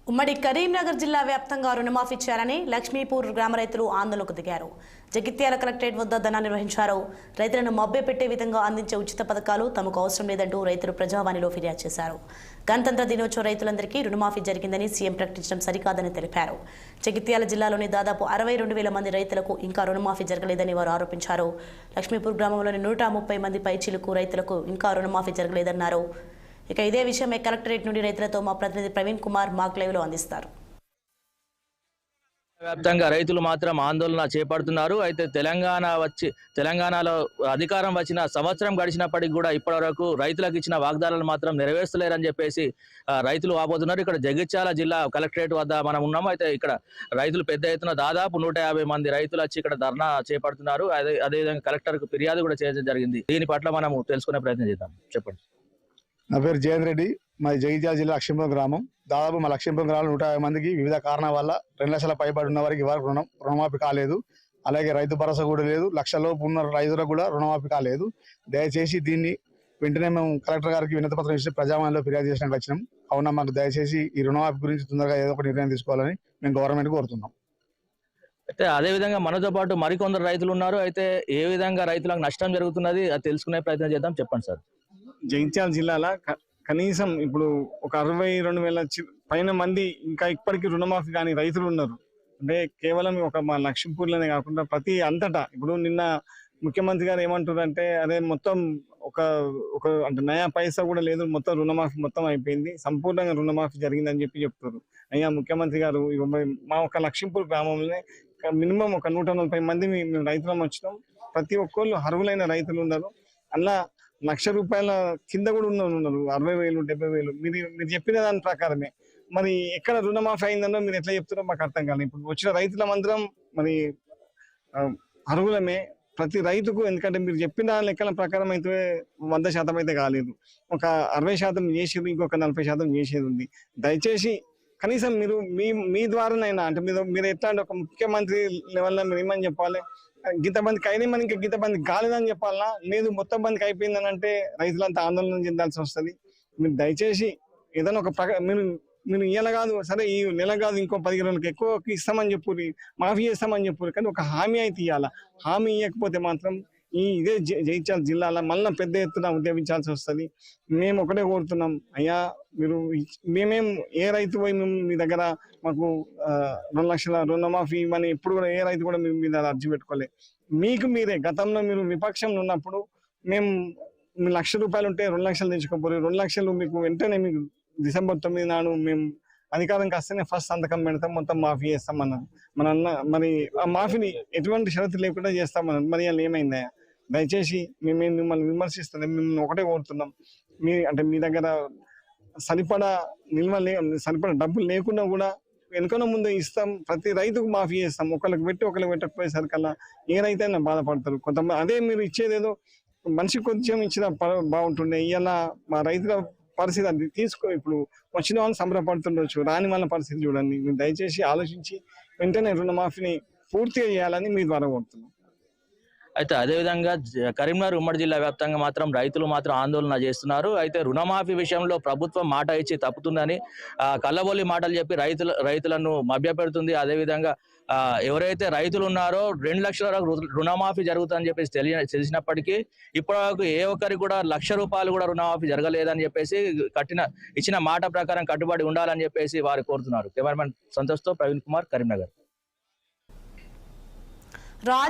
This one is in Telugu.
ఉమ్మడి కరీంనగర్ జిల్లా వ్యాప్తంగా రుణమాఫీ చేయాలని లక్ష్మీపూర్ గ్రామ రైతులు ఆందోళనకు దిగారు. జగిత్యాల కలెక్టరేట్ వద్ద ధర్నా నిర్వహించారు. రైతులను మభ్యపెట్టే విధంగా అందించే ఉచిత పథకాలు తమకు అవసరం లేదంటూ రైతులు ప్రజావాణిలో ఫిర్యాదు చేశారు. గణతంత్ర దినోత్సవ రైతులందరికీ రుణమాఫీ జరిగిందని సీఎం ప్రకటించడం సరికాదని తెలిపారు. జగిత్యాల జిల్లాలోని దాదాపు 62,000 మంది రైతులకు ఇంకా రుణమాఫీ జరగలేదని వారు ఆరోపించారు. లక్ష్మీపూర్ గ్రామంలోని 130 మంది పైచిలుకు రైతులకు ఇంకా రుణమాఫీ జరగలేదన్నారు. ఇక ఇదే విషయమై కలెక్టరేట్ నుండి రైతులతో మా ప్రతినిధి ప్రవీణ్ కుమార్ మాక్ లైవ్ లో అందిస్తారు. వ్యాప్తంగా రైతులు మాత్రం ఆందోళన చేపడుతున్నారు. అయితే తెలంగాణలో అధికారం వచ్చిన సంవత్సరం గడిచినప్పటికీ కూడా ఇప్పటివరకు రైతులకు ఇచ్చిన వాగ్దానాలు మాత్రం నెరవేర్చలేరని చెప్పేసి రైతులు వాపోతున్నారు. ఇక్కడ జగిత్యాల జిల్లా కలెక్టరేట్ వద్ద మనం ఉన్నాము. అయితే ఇక్కడ రైతులు పెద్ద ఎత్తున దాదాపు 150 మంది రైతులు వచ్చి ఇక్కడ ధర్నా చేపడుతున్నారు. అదేవిధంగా కలెక్టర్కు ఫిర్యాదు కూడా చేయడం జరిగింది. దీని పట్ల మనం తెలుసుకునే ప్రయత్నం చేద్దాం. చెప్పండి. నా పేరు జయంత్ రెడ్డి. మాది జగిత్యాల జిల్లా లక్ష్మీపురం గ్రామం. దాదాపు మా లక్ష్మీపురం గ్రామంలో 150 మందికి వివిధ కారణాల వల్ల 2 లక్షల పైబడి ఉన్న వారికి వరకు రుణమాఫీ కాలేదు. అలాగే రైతు భరోసా కూడా లేదు. లక్షలోపు ఉన్న రైతులకు కూడా రుణమాఫీ కాలేదు. దయచేసి దీన్ని వెంటనే మేము కలెక్టర్ గారికి వినతి పత్రం ఇచ్చి ప్రజావాణిలో ఫిర్యాదు చేసినట్టు వచ్చినాం. అవునా, మాకు దయచేసి ఈ రుణమాఫీ గురించి తొందరగా ఏదో ఒక నిర్ణయం తీసుకోవాలని మేము గవర్నమెంట్ కోరుతున్నాం. అయితే అదేవిధంగా మనతో పాటు మరికొందరు రైతులు ఉన్నారు. అయితే ఏ విధంగా రైతులకు నష్టం జరుగుతున్నది అది తెలుసుకునే ప్రయత్నం చేద్దాం. చెప్పండి సార్. జగిత్యాల జిల్లాలో కనీసం ఇప్పుడు ఒక 62,000 పైన మంది ఇంకా ఇప్పటికీ రుణమాఫీ కాని రైతులు ఉన్నారు. అంటే కేవలం ఒక మా లక్ష్మీపూర్లోనే కాకుండా ప్రతి అంతటా ఇప్పుడు నిన్న ముఖ్యమంత్రి గారు ఏమంటారంటే అదే మొత్తం ఒక అంటే నయా పైసా కూడా లేదు, మొత్తం రుణమాఫీ మొత్తం అయిపోయింది, సంపూర్ణంగా రుణమాఫీ జరిగిందని చెప్తారు. అయ్యా ముఖ్యమంత్రి గారు, మా ఒక లక్ష్మీపూర్ గ్రామంలో మినిమం ఒక 140 మంది మేము రైతులం వచ్చినాం. ప్రతి ఒక్కళ్ళు అర్హులైన రైతులు ఉన్నారు. అలా ₹1,00,000 కింద కూడా ఉన్నారు. 60,000, 70,000. మీరు చెప్పిన దాని ప్రకారమే మరి ఎక్కడ రుణమాఫీ అయిందనో మీరు ఎట్లా చెప్తారో మాకు అర్థం కాదు. ఇప్పుడు వచ్చిన రైతులమందరం మరి అర్హులమే ప్రతి రైతుకు. ఎందుకంటే మీరు చెప్పిన లెక్కల ప్రకారం అయితే 100% అయితే కాలేదు. ఒక 60% చేసేది, ఇంకొక 40% చేసేది ఉంది. దయచేసి కనీసం మీరు మీ ద్వారానైనా అంటే మీరు ఎట్లా అంటే ఒక ముఖ్యమంత్రి లెవెల్లో మీరు ఏమని చెప్పాలి, గీత మందికి అయినా మనకి ఇంకా గీత మందికి కాలేదని చెప్పాలన్నా, లేదు మొత్తం మందికి అయిపోయిందని అంటే రైతులంతా ఆందోళన చెందాల్సి వస్తుంది. మీరు దయచేసి ఏదైనా ఒక మీరు ఇయ్యాల కాదు సరే, ఈ నెల కాదు ఇంకో 15 రోజులకి ఎక్కువ ఇస్తామని చెప్పు, మాఫీ చేస్తామని చెప్పు, కానీ ఒక హామీ అయితే ఇవ్వాలా. హామీ ఇవ్వకపోతే మాత్రం ఇదే జగిత్యాల జిల్లాలో మళ్ళీ పెద్ద ఎత్తున ఉద్యమించాల్సి వస్తుంది. మేము ఒకటే కోరుతున్నాం, అయ్యా మీరు మేమేం ఏ రైతు పోయి మేము మీ దగ్గర మాకు 2 లక్షల రుణమాఫీ ఇవ్వని ఎప్పుడు కూడా ఏ రైతు కూడా మేము మీద అర్జీ పెట్టుకోలేదు. మీకు మీరే గతంలో మీరు విపక్షంలో ఉన్నప్పుడు మేము మీ ₹1,00,000 ఉంటే 2 లక్షలు తెచ్చుకోపోయి 2 లక్షలు మీకు వెంటనే మీకు December 9 నాడు మేము అధికారంకి వస్తేనే ఫస్ట్ సంతకం పెడతాం, మొత్తం మాఫీ చేస్తామన్నారు. మరి ఆ మాఫీని ఎటువంటి షరతు లేకుండా చేస్తామన్నారు. మరి వాళ్ళు ఏమైందా? దయచేసి మేము మిమ్మల్ని విమర్శిస్తున్నాం. మేము ఒకటే కోరుతున్నాం, మీ దగ్గర సరిపడా సరిపడా డబ్బులు లేకుండా కూడా వెనుకనో ముందు ఇస్తాం, ప్రతి రైతుకు మాఫీ చేస్తాం. ఒకరికి పెట్టకపోయేసరికల్లా ఏ రైతైనా బాధపడతారు. కొంతమంది అదే మీరు ఇచ్చేదేదో మనిషి కొంచెం ఇచ్చినా బాగుంటుండే. ఇలా మా రైతుల పరిస్థితి అది ఇప్పుడు వచ్చిన వాళ్ళు సంబరపడుతుండొచ్చు, రాని వాళ్ళ పరిస్థితి చూడండి. మీరు దయచేసి ఆలోచించి వెంటనే రుణమాఫీని పూర్తిగా చేయాలని మీ ద్వారా కోరుతున్నాం. అయితే అదేవిధంగా కరీంనగర్ ఉమ్మడి జిల్లా వ్యాప్తంగా మాత్రం రైతులు మాత్రం ఆందోళన చేస్తున్నారు. అయితే రుణమాఫీ విషయంలో ప్రభుత్వం మాట ఇచ్చి తప్పుతుందని కళ్ళబొల్లి మాటలు చెప్పి రైతులను మభ్యపెడుతుంది. అదేవిధంగా ఎవరైతే రైతులు ఉన్నారో 2 లక్షల రుణమాఫీ జరుగుతుందని చెప్పేసి తెలిసినప్పటికీ ఇప్పటివరకు ఏ ఒక్కరికి కూడా ₹1,00,000 కూడా రుణమాఫీ జరగలేదని చెప్పేసి ఇచ్చిన మాట ప్రకారం కట్టుబడి ఉండాలని చెప్పేసి వారు కోరుతున్నారు. కెమెరామెన్ సంతోష్తో ప్రవీణ్ కుమార్, కరీంనగర్.